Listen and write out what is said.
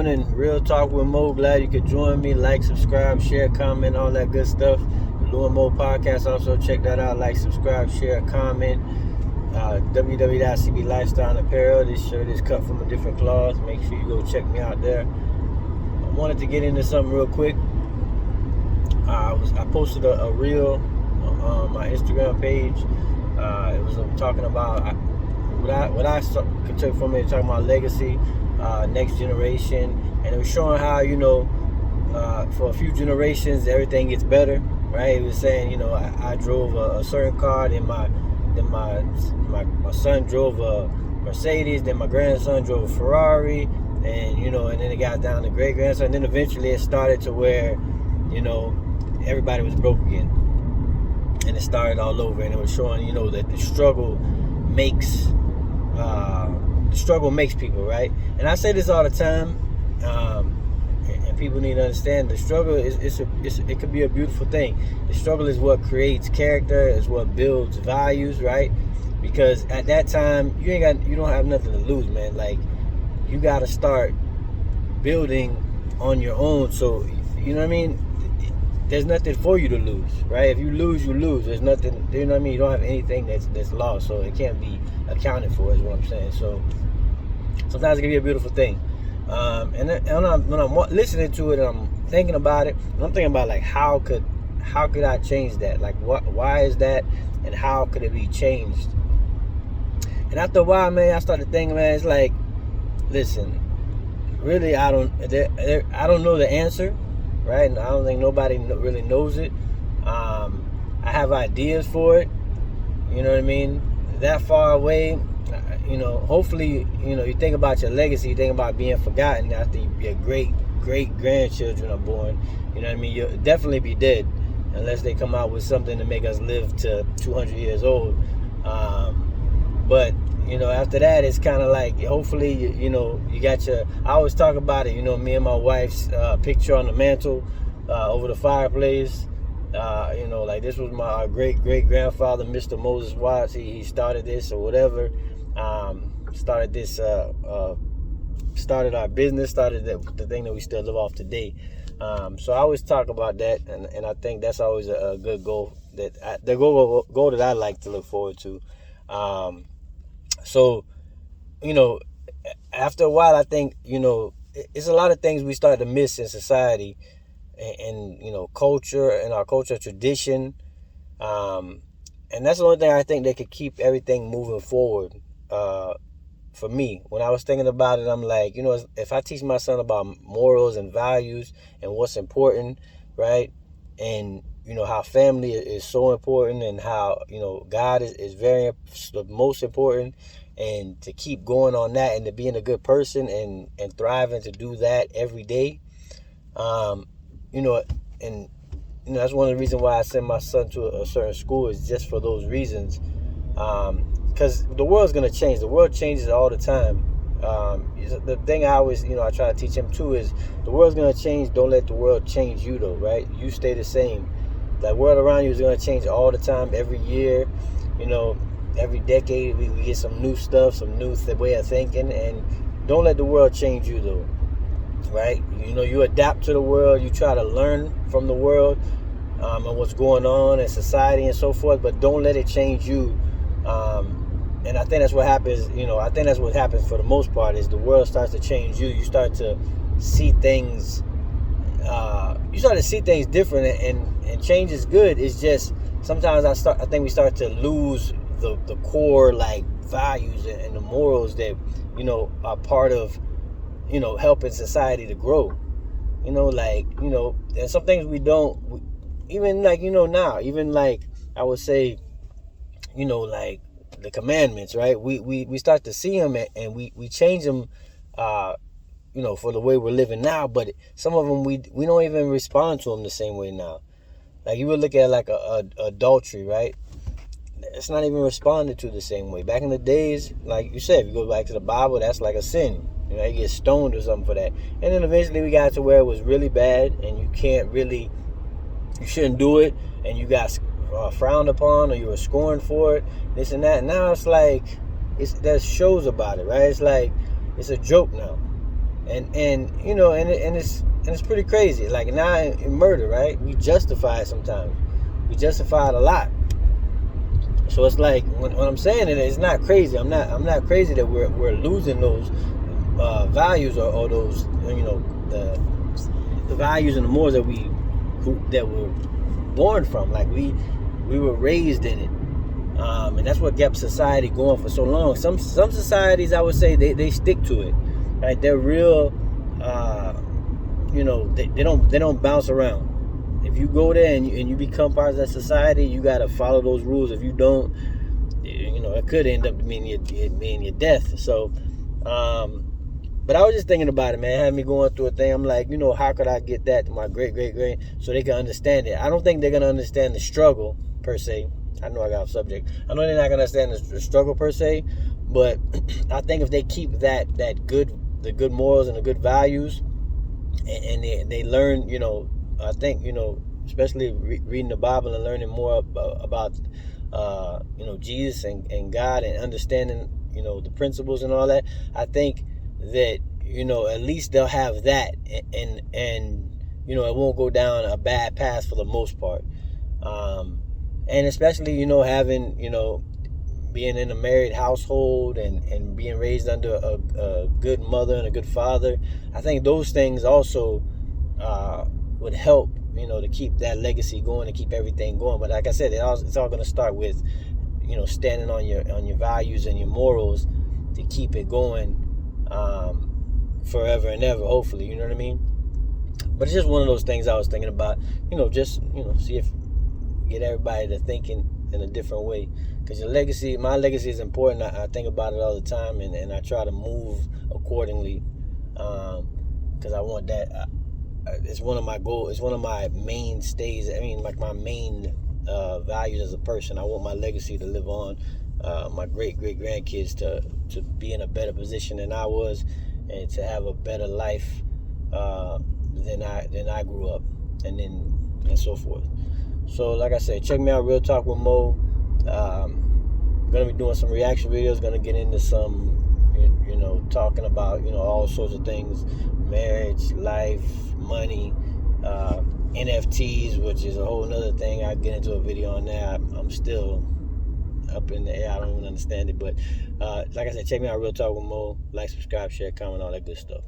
morning. Real Talk with Mo. Glad you could join me. Like, subscribe, share, comment, all that good stuff. The Lou and Mo podcast. Also check that out. Like, subscribe, share, comment. www.cb Lifestyle and Apparel. This shirt is cut from a different cloth. Make sure you go check me out there. I wanted to get into something real quick. I posted a reel on my Instagram page. It was talking about what I took from it, talking about legacy, next generation, and it was showing how for a few generations everything gets better, right? It was saying I drove a certain car, then my son drove a Mercedes, then my grandson drove a Ferrari, and and then it got down to great grandson, and then eventually it started to where everybody was broke again, and it started all over, and it was showing that the struggle makes people, right? And I say this all the time, and people need to understand the struggle it could be a beautiful thing. The struggle is what creates character, is what builds values, right? Because at that time you don't have nothing to lose, man. Like, you got to start building on your own. So you know what I mean? There's nothing for you to lose, right? If you lose, you lose. There's nothing, you know what I mean? You don't have anything that's lost, so it can't be accounted for, is what I'm saying. So sometimes it can be a beautiful thing. And when I'm listening to it and I'm thinking about it, I'm thinking about, like, how could I change that? Like, why is that, and how could it be changed? And after a while, man, I started thinking, man, it's like, listen, really, I don't know the answer. Right? And I don't think nobody really knows it. I have ideas for it. You know what I mean? That far away, hopefully, you think about your legacy, you think about being forgotten after your great grandchildren are born. You know what I mean? You'll definitely be dead unless they come out with something to make us live to 200 years old. But after that, it's kind of like, hopefully, you got your, I always talk about it, me and my wife's picture on the mantle over the fireplace. Like, this was my great-great-grandfather, Mr. Moses Watts. He started this or whatever. Started our business, started the thing that we still live off today. So I always talk about that, and I think that's always a good goal, the goal that I like to look forward to. So, after a while, I think, it's a lot of things we start to miss in society, and culture and our culture tradition. And that's the only thing I think that could keep everything moving forward. For me, when I was thinking about it, I'm like, if I teach my son about morals and values and what's important, right? And, how family is so important, and how, God is the most important, and to keep going on that, and to being a good person and thriving to do that every day. And that's one of the reasons why I send my son to a certain school, is just for those reasons. Because the world's going to change. The world changes all the time. The thing I always, I try to teach him too, is the world's going to change. Don't let the world change you, though, right? You stay the same. The world around you is going to change all the time, every year, every decade. We get some new stuff, some new way of thinking, and don't let the world change you, though, right? You adapt to the world. You try to learn from the world and what's going on in society and so forth, but don't let it change you. And I think that's what happens, I think that's what happens for the most part, is the world starts to change you. You start to see things, different, and change is good. It's just, sometimes I think we start to lose the core, like, values and the morals that, are part of, helping society to grow. And some things we don't, even like, now, even like, I would say, like, the commandments, right? We start to see them, and we change them, for the way we're living now. But some of them we don't even respond to them the same way now. Like, you would look at, like, adultery, right? It's not even responded to the same way. Back in the days, like you said, if you go back to the Bible, that's like a sin. You get stoned or something for that. And then eventually we got to where it was really bad, and you shouldn't do it, and you got frowned upon, or you were scorned for it, this and that. And now it's like, there's shows about it, right? It's like, it's a joke now. and you know, and it's pretty crazy. Like now in murder, right? We justify it sometimes. We justify it a lot. So it's like when I'm saying it, it's not crazy. I'm not crazy that we're losing those values or those, you know, the values and the morals that we're born from. Like we were raised in it, and that's what kept society going for so long. Some societies, I would say, they stick to it. Right? They're real. You know, they don't bounce around. If you go there and you become part of that society, you got to follow those rules. If you don't, you know, it could end up meaning your death. So, but I was just thinking about it, man. It had me going through a thing. I'm like, you know, how could I get that to my great so they can understand it? I don't think they're gonna understand the struggle per se. I know I got off subject. I know they're not gonna understand the struggle per se, but I think if they keep the good morals and the good values, and they learn, you know. I think, you know, especially reading the Bible and learning more about you know, Jesus and God, and understanding, you know, the principles and all that. I think that, you know, at least they'll have that, and you know, it won't go down a bad path for the most part. And especially, you know, having, you know, being in a married household and being raised under a good mother and a good father. I think those things also would help, you know, to keep that legacy going and keep everything going. But like I said, it's all going to start with, you know, standing on your values and your morals to keep it going forever and ever, hopefully, you know what I mean? But it's just one of those things I was thinking about, you know, just, you know, see if get everybody to thinking in a different way. Because my legacy is important. I think about it all the time, and I try to move accordingly, because I want that. It's one of my goals. It's one of my mainstays. I mean, like my main values as a person. I want my legacy to live on. My great grandkids to be in a better position than I was, and to have a better life than I grew up, and so forth. So, like I said, check me out, Real Talk with Mo. Gonna be doing some reaction videos. Gonna get into some, you know, talking about, you know, all sorts of things: marriage, life, money, NFTs, which is a whole nother thing. I get into a video on that. I'm still up in the air. I don't even understand it, but like I said, check me out, Real Talk with Mo. Like, subscribe, share, comment, all that good stuff.